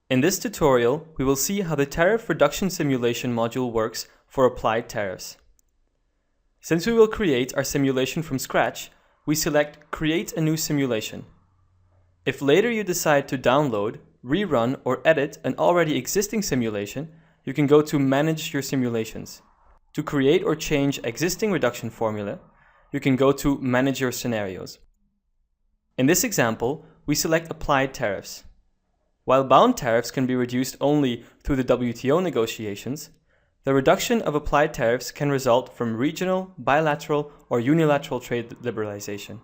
In this tutorial, we will see how the tariff reduction simulation module works for applied tariffs. Since we will create our simulation from scratch, we select Create a new simulation. If later you decide to download, rerun, or edit an already existing simulation, you can go to Manage your simulations. To create or change existing reduction formula, you can go to Manage your scenarios. In this example, we select Applied tariffs. While bound tariffs can be reduced only through the WTO negotiations, the reduction of applied tariffs can result from regional, bilateral, or unilateral trade liberalization.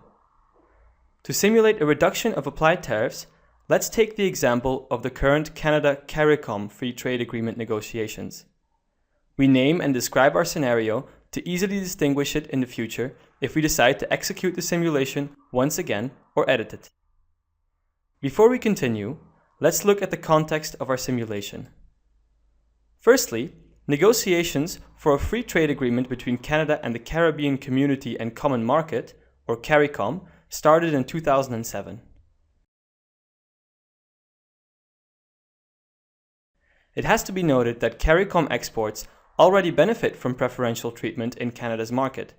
To simulate a reduction of applied tariffs, let's take the example of the current Canada-CARICOM Free Trade Agreement negotiations. We name and describe our scenario to easily distinguish it in the future if we decide to execute the simulation once again or edit it. Before we continue, let's look at the context of our simulation. Firstly, negotiations for a free trade agreement between Canada and the Caribbean Community and Common Market, or CARICOM, started in 2007. It has to be noted that CARICOM exports already benefit from preferential treatment in Canada's market.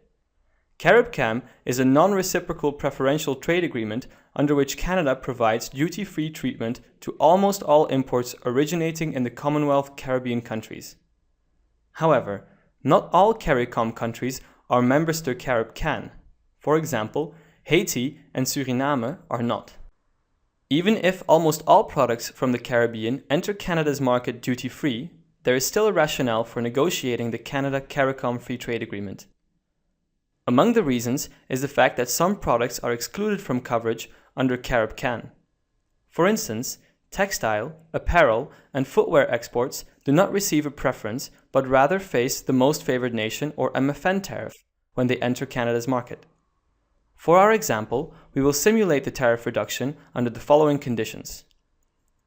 CARIBCAM is a non-reciprocal preferential trade agreement under which Canada provides duty-free treatment to almost all imports originating in the Commonwealth Caribbean countries. However, not all CARICOM countries are members to CARIBCAN. For example, Haiti and Suriname are not. Even if almost all products from the Caribbean enter Canada's market duty-free, there is still a rationale for negotiating the Canada-CARICOM Free Trade Agreement. Among the reasons is the fact that some products are excluded from coverage under CARIBCAN. For instance, textile, apparel, and footwear exports do not receive a preference, but rather face the most favored nation or MFN tariff when they enter Canada's market. For our example, we will simulate the tariff reduction under the following conditions.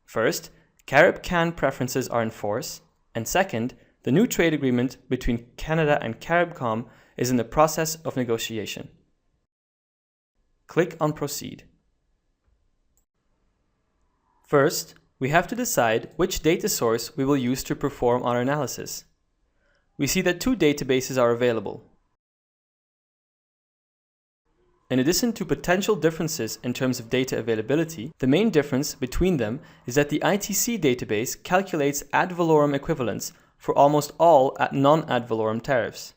First, CARIBCAN preferences are in force, and second, the new trade agreement between Canada and CARIBCOM is in the process of negotiation. Click on Proceed. First, we have to decide which data source we will use to perform our analysis. We see that two databases are available. In addition to potential differences in terms of data availability, the main difference between them is that the ITC database calculates ad valorem equivalents for almost all non-ad valorem tariffs.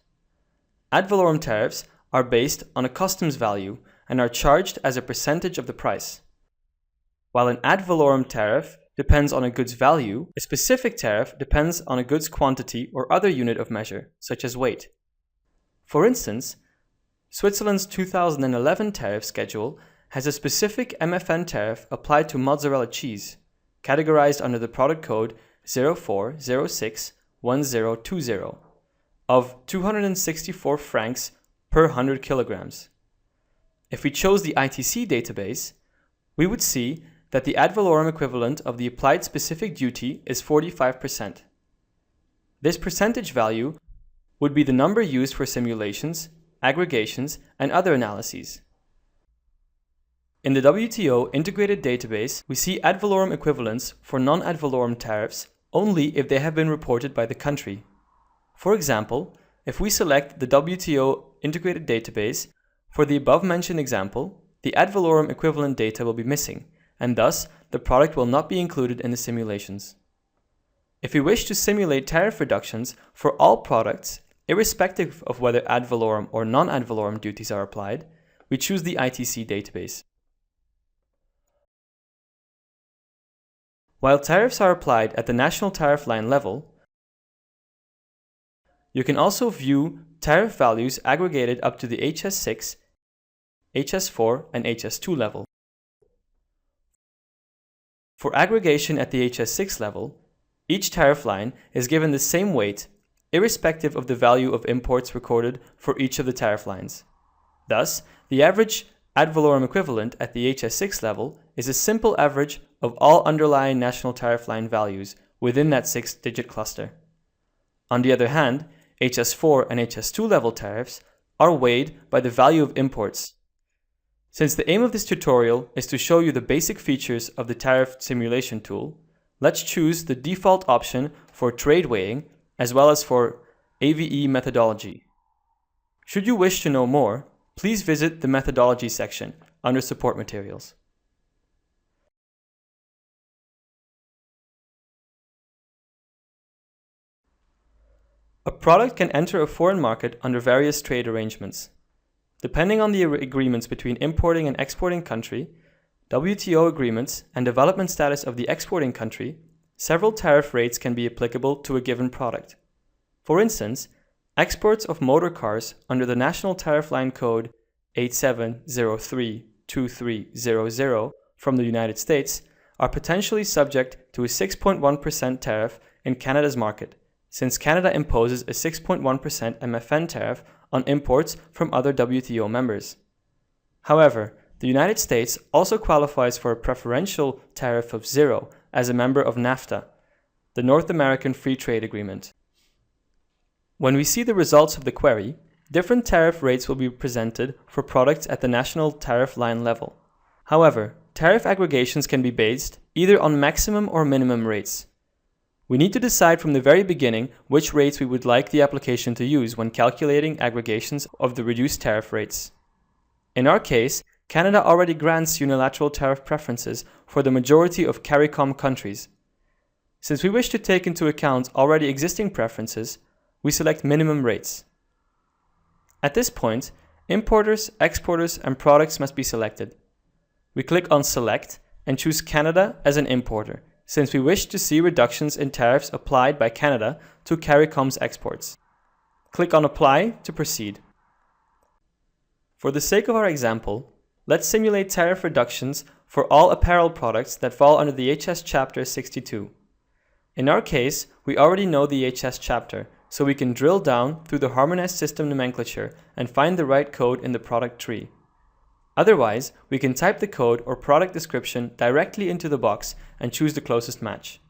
Ad valorem tariffs are based on a customs value and are charged as a percentage of the price. While an ad valorem tariff depends on a good's value, a specific tariff depends on a good's quantity or other unit of measure, such as weight. For instance, Switzerland's 2011 tariff schedule has a specific MFN tariff applied to mozzarella cheese, categorized under the product code 04061020, of 264 francs per 100 kilograms. If we chose the ITC database, we would see that the ad valorem equivalent of the applied specific duty is 45%. This percentage value would be the number used for simulations, aggregations, and other analyses. In the WTO integrated database, we see ad valorem equivalents for non-ad valorem tariffs only if they have been reported by the country. For example, if we select the WTO integrated database, for the above-mentioned example, the ad valorem equivalent data will be missing, and thus the product will not be included in the simulations. If we wish to simulate tariff reductions for all products, irrespective of whether ad valorem or non-ad valorem duties are applied, we choose the ITC database. While tariffs are applied at the national tariff line level, you can also view tariff values aggregated up to the HS6, HS4, and HS2 level. For aggregation at the HS6 level, each tariff line is given the same weight, irrespective of the value of imports recorded for each of the tariff lines. Thus, the average ad valorem equivalent at the HS6 level is a simple average of all underlying national tariff line values within that 6-digit cluster. On the other hand, HS4 and HS2 level tariffs are weighed by the value of imports. Since the aim of this tutorial is to show you the basic features of the tariff simulation tool, let's choose the default option for trade weighing as well as for AVE methodology. Should you wish to know more, please visit the methodology section under support materials. A product can enter a foreign market under various trade arrangements. Depending on the agreements between importing and exporting country, WTO agreements, and development status of the exporting country, several tariff rates can be applicable to a given product. For instance, exports of motor cars under the National Tariff Line Code 87032300 from the United States are potentially subject to a 6.1% tariff in Canada's market, since Canada imposes a 6.1% MFN tariff on imports from other WTO members. However, the United States also qualifies for a preferential tariff of 0 as a member of NAFTA, the North American Free Trade Agreement. When we see the results of the query, different tariff rates will be presented for products at the national tariff line level. However, tariff aggregations can be based either on maximum or minimum rates. We need to decide from the very beginning which rates we would like the application to use when calculating aggregations of the reduced tariff rates. In our case, Canada already grants unilateral tariff preferences for the majority of CARICOM countries. Since we wish to take into account already existing preferences, we select minimum rates. At this point, importers, exporters, and products must be selected. We click on Select and choose Canada as an importer, since we wish to see reductions in tariffs applied by Canada to CARICOM's exports. Click on Apply to proceed. For the sake of our example, let's simulate tariff reductions for all apparel products that fall under the HS Chapter 62. In our case, we already know the HS chapter, so we can drill down through the harmonized system nomenclature and find the right code in the product tree. Otherwise, we can type the code or product description directly into the box and choose the closest match.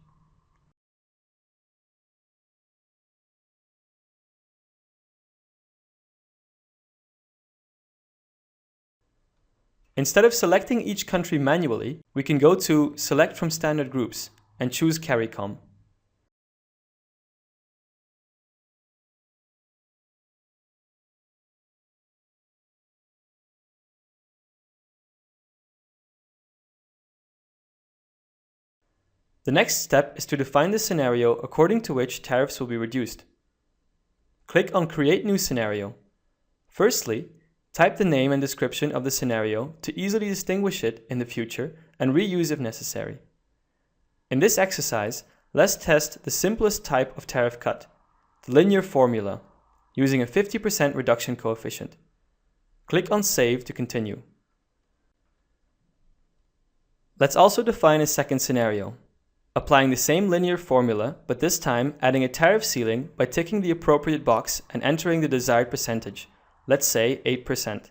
Instead of selecting each country manually, we can go to Select from Standard Groups and choose CARICOM. The next step is to define the scenario according to which tariffs will be reduced. Click on Create New Scenario. Firstly, type the name and description of the scenario to easily distinguish it in the future and reuse if necessary. In this exercise, let's test the simplest type of tariff cut, the linear formula, using a 50% reduction coefficient. Click on Save to continue. Let's also define a second scenario, applying the same linear formula, but this time adding a tariff ceiling by ticking the appropriate box and entering the desired percentage, let's say 8%.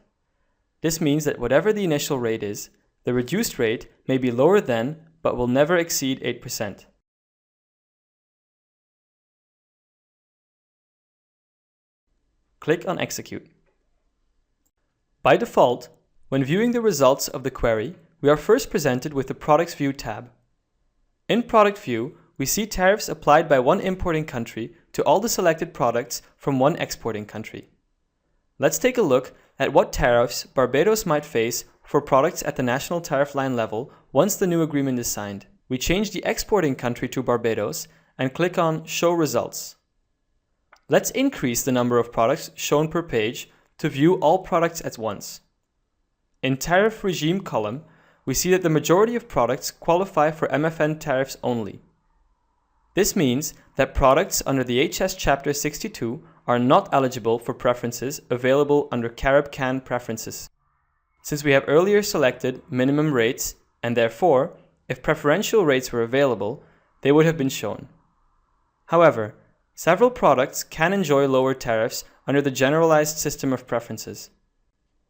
This means that whatever the initial rate is, the reduced rate may be lower than, but will never exceed 8%. Click on Execute. By default, when viewing the results of the query, we are first presented with the Products View tab. In Product View, we see tariffs applied by one importing country to all the selected products from one exporting country. Let's take a look at what tariffs Barbados might face for products at the national tariff line level once the new agreement is signed. We change the exporting country to Barbados and click on Show Results. Let's increase the number of products shown per page to view all products at once. In Tariff Regime column, we see that the majority of products qualify for MFN tariffs only. This means that products under the HS Chapter 62 are not eligible for preferences available under CARIB-CAN preferences, since we have earlier selected minimum rates, and therefore, if preferential rates were available, they would have been shown. However, several products can enjoy lower tariffs under the generalized system of preferences.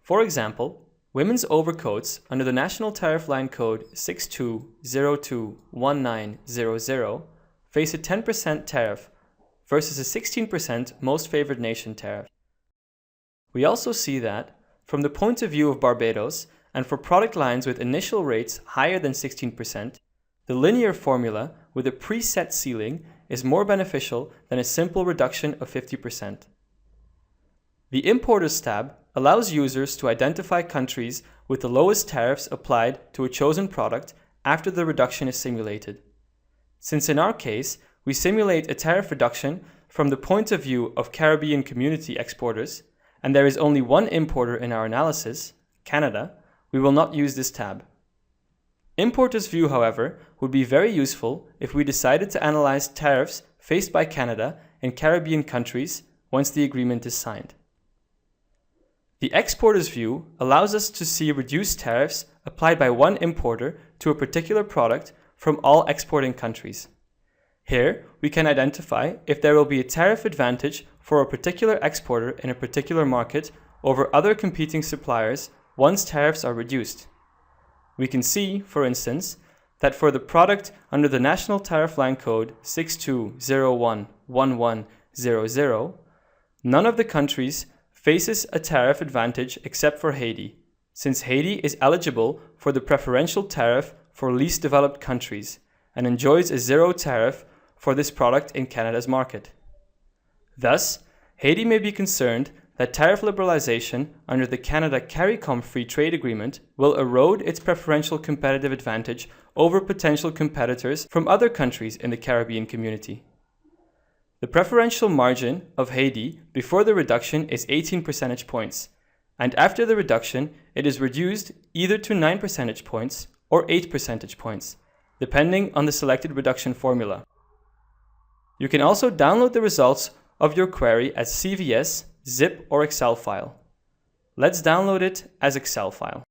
For example, women's overcoats under the National Tariff Line Code 62021900 face a 10% tariff versus a 16% Most Favored Nation tariff. We also see that, from the point of view of Barbados, and for product lines with initial rates higher than 16%, the linear formula with a preset ceiling is more beneficial than a simple reduction of 50%. The Importers tab allows users to identify countries with the lowest tariffs applied to a chosen product after the reduction is simulated. Since in our case, we simulate a tariff reduction from the point of view of Caribbean community exporters, and there is only one importer in our analysis, Canada, we will not use this tab. Importers view, however, would be very useful if we decided to analyze tariffs faced by Canada and Caribbean countries once the agreement is signed. The Exporters view allows us to see reduced tariffs applied by one importer to a particular product from all exporting countries. Here, we can identify if there will be a tariff advantage for a particular exporter in a particular market over other competing suppliers once tariffs are reduced. We can see, for instance, that for the product under the National Tariff Line Code 62011100, none of the countries faces a tariff advantage except for Haiti, since Haiti is eligible for the preferential tariff for least developed countries and enjoys a zero tariff for this product in Canada's market. Thus, Haiti may be concerned that tariff liberalization under the Canada CARICOM Free Trade Agreement will erode its preferential competitive advantage over potential competitors from other countries in the Caribbean community. The preferential margin of Haiti before the reduction is 18 percentage points, and after the reduction it is reduced either to 9 percentage points or 8 percentage points, depending on the selected reduction formula. You can also download the results of your query as CVS, zip, or Excel file. Let's download it as Excel file.